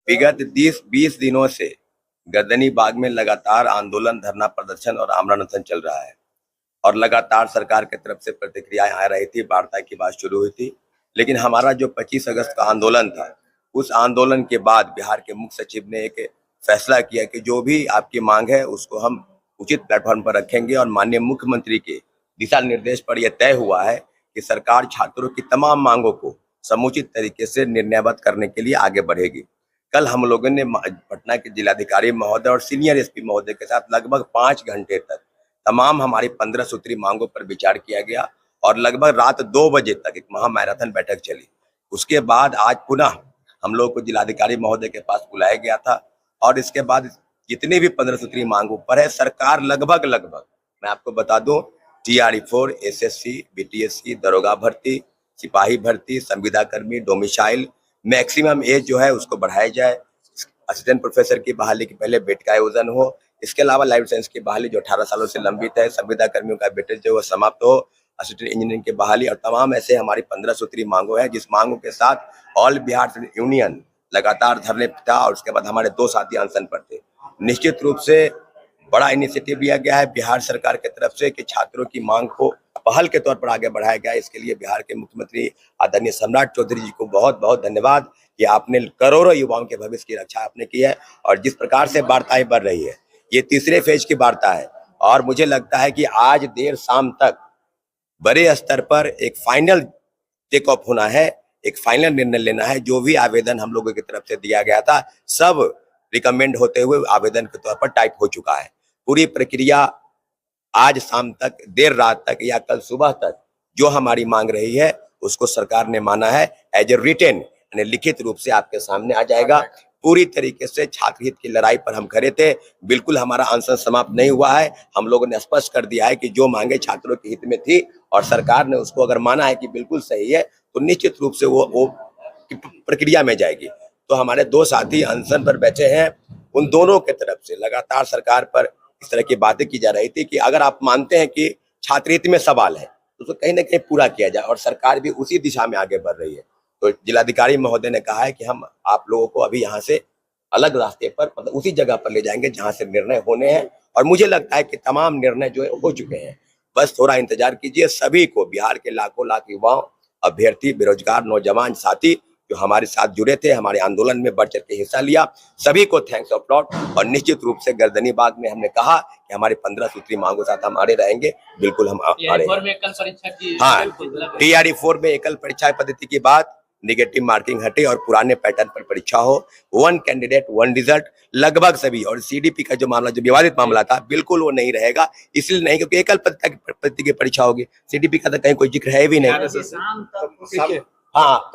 विगत 20 दिनों से गर्दनी बाग में लगातार आंदोलन, धरना प्रदर्शन और आमरण अनशन चल रहा है और लगातार सरकार की तरफ से प्रतिक्रियाएं आ रही थी। वार्ता की बात शुरू हुई थी, लेकिन हमारा जो 25 अगस्त का आंदोलन था, उस आंदोलन के बाद बिहार के मुख्य सचिव ने एक फैसला किया कि जो भी आपकी मांग है उसको हम उचित प्लेटफॉर्म पर रखेंगे और माननीय मुख्यमंत्री के दिशा निर्देश पर यह तय हुआ है कि सरकार छात्रों की तमाम मांगों को समुचित तरीके से निर्णयबद्ध करने के लिए आगे बढ़ेगी। कल हम लोगों ने पटना के जिलाधिकारी महोदय और सीनियर एसपी महोदय के साथ लगभग 5 घंटे तक तमाम हमारी 15 सूत्री मांगों पर विचार किया गया और लगभग रात 2 बजे तक एक महामैराथन बैठक चली। उसके बाद आज पुनः हम लोग को जिलाधिकारी महोदय के पास बुलाया गया था और इसके बाद जितने भी 15 सूत्री मांगों पर है, सरकार लगभग मैं आपको बता दूं, TRE-4, SSC, BTSC, दरोगा भर्ती, सिपाही भर्ती, संविदा कर्मी, डोमिसाइल, मैक्सिमम एज जो है उसको बढ़ाया जाए, असिस्टेंट प्रोफेसर की बहाली के पहले बेट का आयोजन हो, इसके अलावा लाइफ साइंस की बहाली जो 18 सालों से लंबित है, संविदा कर्मियों का वेटेज जो समाप्त हो, असिस्टेंट इंजीनियरिंग की बहाली और तमाम ऐसे हमारी 15 सूत्री मांगों है, जिस मांगों के साथ ऑल बिहार यूनियन लगातार धरने पे था और उसके बाद हमारे 2 साथी अनशन पर थे। निश्चित रूप से बड़ा इनिशिएटिव लिया गया है बिहार सरकार की तरफ से कि छात्रों की मांग को पहल के तौर पर आगे बढ़ाया गया। इसके लिए बिहार के मुख्यमंत्री आदरणीय सम्राट चौधरी जी को बहुत बहुत धन्यवाद कि आपने करोड़ों युवाओं के भविष्य की रक्षा आपने की है और जिस प्रकार से वार्ताएं बढ़ रही है, ये तीसरे फेज की वार्ता है और मुझे लगता है कि आज देर शाम तक बड़े स्तर पर एक फाइनल टेक ऑफ होना है, एक फाइनल निर्णय लेना है। जो भी आवेदन हम लोगों की तरफ से दिया गया था, सब रिकमेंड होते हुए आवेदन के तौर पर टाइप हो चुका है। पूरी प्रक्रिया आज शाम तक, देर रात तक या कल सुबह तक जो हमारी मांग रही है उसको सरकार ने माना है एज ए रिटेन यानी लिखित रूप से आपके सामने आ जाएगा। पूरी तरीके से छात्र हित की लड़ाई पर हम खड़े थे, बिल्कुल हमारा अनशन समाप्त नहीं हुआ है। हम लोगों ने स्पष्ट कर दिया है कि जो मांगे छात्रों के हित में थी और सरकार ने उसको अगर माना है कि बिल्कुल सही है तो निश्चित रूप से वो प्रक्रिया में जाएगी। तो हमारे 2 साथी अनशन पर बैठे हैं, उन दोनों के तरफ से लगातार सरकार पर इस तरह की बातें की जा रही थी कि अगर आप मानते हैं कि छात्र हित में सवाल है तो उसको कहीं ना कहीं पूरा किया जाए और सरकार भी उसी दिशा में आगे बढ़ रही है। तो जिलाधिकारी महोदय ने कहा है कि हम आप लोगों को अभी यहाँ से अलग रास्ते पर मतलब उसी जगह पर ले जाएंगे जहाँ से निर्णय होने हैं और मुझे लगता है कि तमाम निर्णय जो है हो चुके हैं। बस थोड़ा इंतजार कीजिए। सभी को, बिहार के लाखों लाख युवाओं, अभ्यर्थी, बेरोजगार नौजवान साथी जो हमारे साथ जुड़े थे, हमारे आंदोलन में बढ़ चढ़ के हिस्सा लिया, सभी को थैंक्स ऑफ लॉट। और निश्चित रूप से गर्दनी बाग में हमने कहा कि हमारी 15 सूत्री मांगों साथ हम आड़े रहेंगे, बिल्कुल हम आड़े। हाँ, TRE-4 में एकल परीक्षा पद्धति की बात, निगेटिव मार्किंग हटे और पुराने पैटर्न पर परीक्षा हो, 1 कैंडिडेट 1 रिजल्ट लगभग सभी। और CDP का जो मामला, जो विवादित मामला था, बिल्कुल वो नहीं रहेगा। इसलिए नहीं क्योंकि एकल पद्धति की परीक्षा होगी, CDP का तो कहीं कोई जिक्र है भी नहीं। हाँ,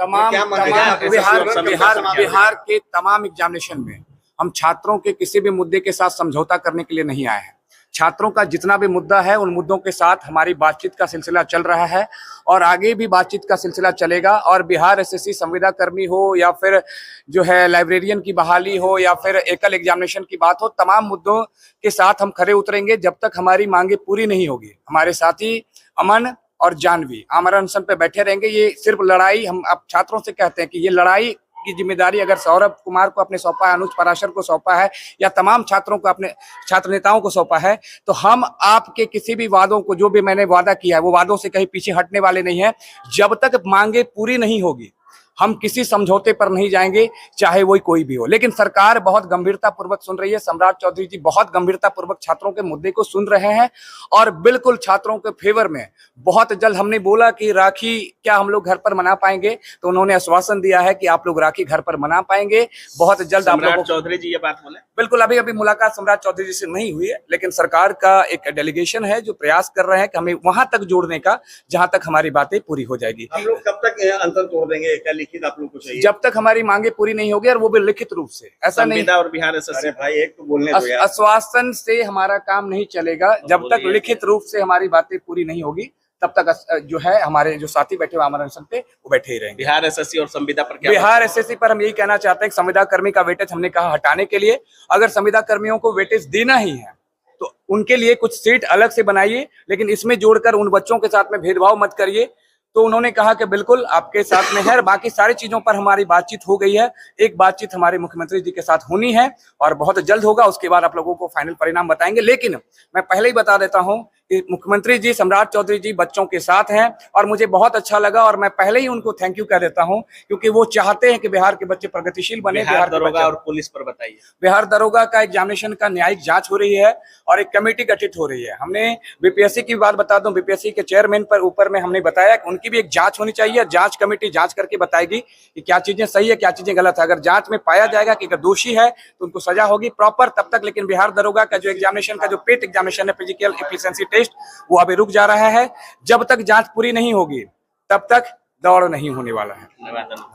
बिहार के तमाम एग्जामिनेशन में हम छात्रों के किसी भी मुद्दे के साथ समझौता करने के लिए नहीं आए हैं। छात्रों का जितना भी मुद्दा है उन मुद्दों के साथ हमारी बातचीत का सिलसिला चल रहा है और आगे भी बातचीत का सिलसिला चलेगा। और बिहार SSC संविदा कर्मी हो या फिर जो है लाइब्रेरियन की बहाली हो या फिर एकल एग्जामिनेशन की बात हो, तमाम मुद्दों के साथ हम खड़े उतरेंगे जब तक हमारी मांगे पूरी नहीं होगी। हमारे साथी अमन और जानवी आमरण अनशन पे बैठे रहेंगे। ये सिर्फ लड़ाई, हम अब छात्रों से कहते हैं कि ये लड़ाई की जिम्मेदारी अगर सौरभ कुमार को अपने सौंपा है, अनुज पराशर को सौंपा है या तमाम छात्रों को, अपने छात्र नेताओं को सौंपा है, तो हम आपके किसी भी वादों को, जो भी मैंने वादा किया है, वो वादों से कहीं पीछे हटने वाले नहीं है। जब तक मांगे पूरी नहीं होगी हम किसी समझौते पर नहीं जाएंगे, चाहे वो कोई भी हो। लेकिन सरकार बहुत गंभीरता पूर्वक सुन रही है। सम्राट चौधरी जी बहुत गंभीरता पूर्वक छात्रों के मुद्दे को सुन रहे हैं और बिल्कुल छात्रों के फेवर में। बहुत जल्द हमने बोला कि राखी क्या हम लोग घर पर मना पाएंगे, तो उन्होंने आश्वासन दिया है कि आप लोग राखी घर पर मना पाएंगे बहुत जल्द। आप लोग चौधरी जी ये बात बोले? बिल्कुल, अभी मुलाकात सम्राट चौधरी जी से नहीं हुई है, लेकिन सरकार का एक डेलीगेशन है जो प्रयास कर रहे हैं कि हमें वहां तक जोड़ने का जहां तक हमारी बातें पूरी हो जाएगी। हम लोग कब तक अंतर तोड़ देंगे? लिखित आप लोग को चाहिए? जब तक हमारी मांगे पूरी नहीं होगी और वो भी लिखित रूप से। ऐसा नहीं और बिहार SSC भाई एक तो बोलने दो यार। आश्वासन से हमारा काम नहीं चलेगा। जब तक लिखित रूप से हमारी बातें पूरी नहीं होगी तब तक जो है हमारे जो साथी बैठे हुए आमरण अनशन पे वो बैठे ही रहेंगे। बिहार SSC और संविदा पर क्या? बिहार SSC पर हम यही कहना चाहते हैं कि संविदा कर्मी का वेटेज हमने कहा हटाने के लिए, अगर संविदा कर्मियों को वेटेज देना ही है तो उनके लिए कुछ सीट अलग से बनाइए, लेकिन इसमें जोड़कर उन बच्चों के साथ में भेदभाव मत करिए। तो उन्होंने कहा कि बिल्कुल आपके साथ में है। बाकी सारी चीजों पर हमारी बातचीत हो गई है। एक बातचीत हमारे मुख्यमंत्री जी के साथ होनी है और बहुत जल्द होगा, उसके बाद आप लोगों को फाइनल परिणाम बताएंगे। लेकिन मैं पहले ही बता देता हूं कि मुख्यमंत्री जी, सम्राट चौधरी जी बच्चों के साथ हैं और मुझे बहुत अच्छा लगा और मैं पहले ही उनको थैंक यू कह देता हूं, क्योंकि वो चाहते हैं कि बिहार के बच्चे प्रगतिशील बने। बिहार के दरोगा बच्चे- और पुलिस पर बताइए। बिहार दरोगा का एग्जामिनेशन का न्यायिक जांच हो रही है और एक कमेटी गठित हो रही है। हमने बीपीएससी की बात बता दूं, बीपीएससी के चेयरमैन पर ऊपर में हमने बताया कि उनकी भी एक जांच होनी चाहिए। जांच कमेटी जांच करके बताएगी कि क्या चीजें सही है, क्या चीजें गलत है। अगर जांच में पाया जाएगा कि अगर दोषी है तो उनको सजा होगी प्रॉपर। तब तक लेकिन बिहार दरोगा का जो एग्जामिनेशन का जो पेट एग्जामिनेशन है, फिजिकल एफिशिएंसी टेस्ट, वो अभी रुक जा रहा है। जब तक जांच पूरी नहीं होगी तब तक दौड़ नहीं होने वाला है। धन्यवाद।